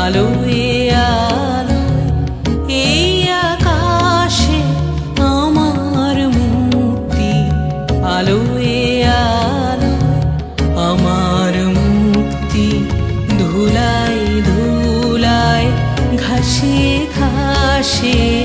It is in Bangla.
আলোয় আলোয় এই আকাশে আমার মুক্তি, আলোয় আলোয় আমার মুক্তি। ধুলায় ধুলায় ঘাসে ঘাসে